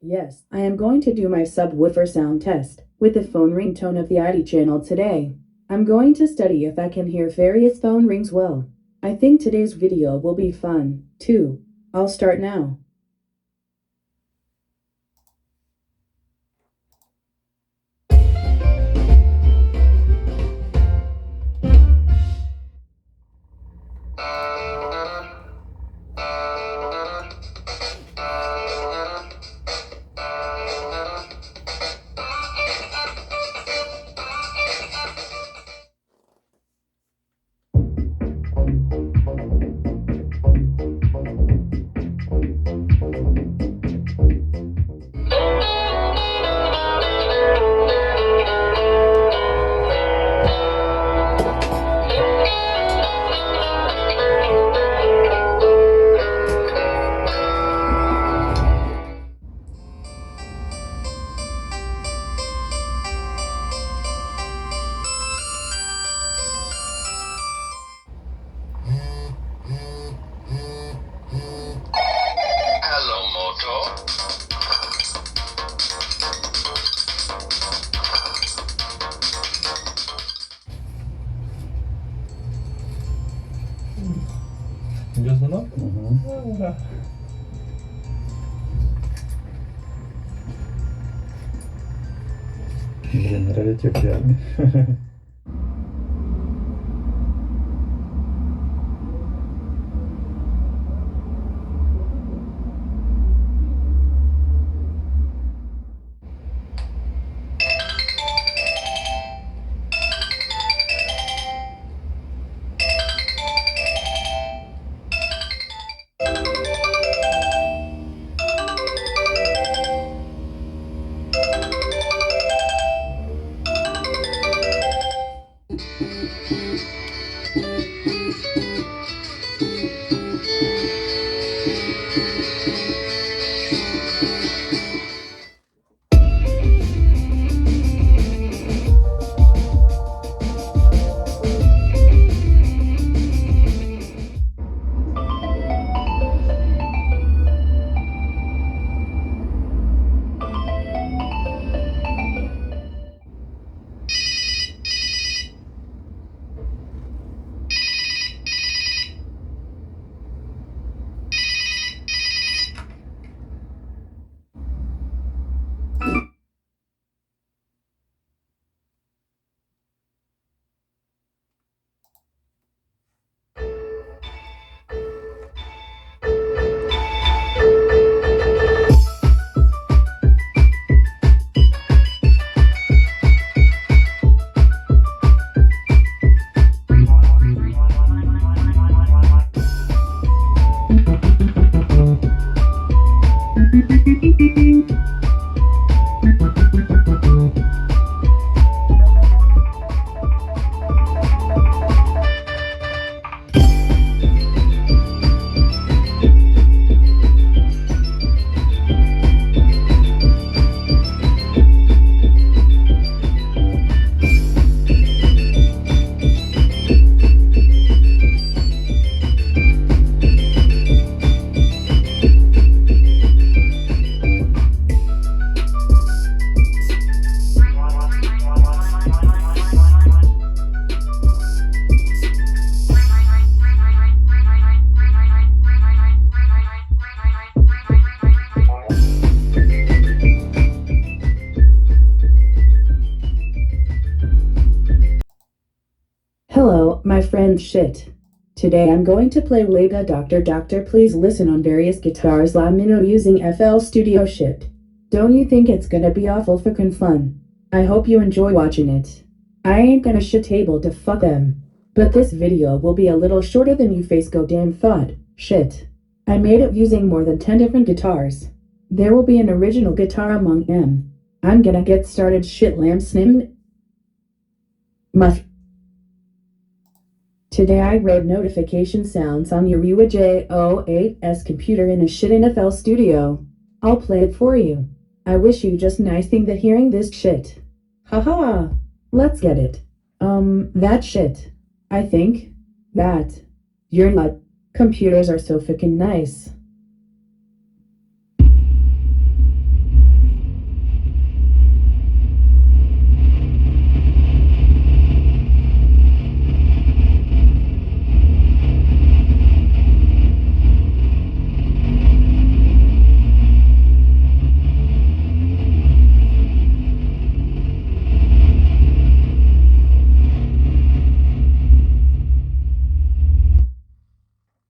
Yes, I am going to do my subwoofer sound test with the phone ringtone of the ID channel today. I'm going to study if I can hear various phone rings well. I think today's video will be fun, too. I'll start now. Hello, Moto. Biliyorsun onu? Generale çok yani. Hello, my friend shit. Today I'm going to play Lega Doctor. Please listen on various guitars Lamino using FL Studio shit. Don't you think it's gonna be awful fucking fun? I hope you enjoy watching it. I ain't gonna shit able to fuck them. But this video will be a little shorter than you face go damn thought. Shit. I made it using more than 10 different guitars. There will be an original guitar among them. I'm gonna get started shit lamb snim. Today I wrote notification sounds on your Z906 computer in a shit FL Studio. I'll play it for you. I wish you just nice thing that hearing this shit. Haha. Let's get it. That shit. I think that you're like computers are so fucking nice.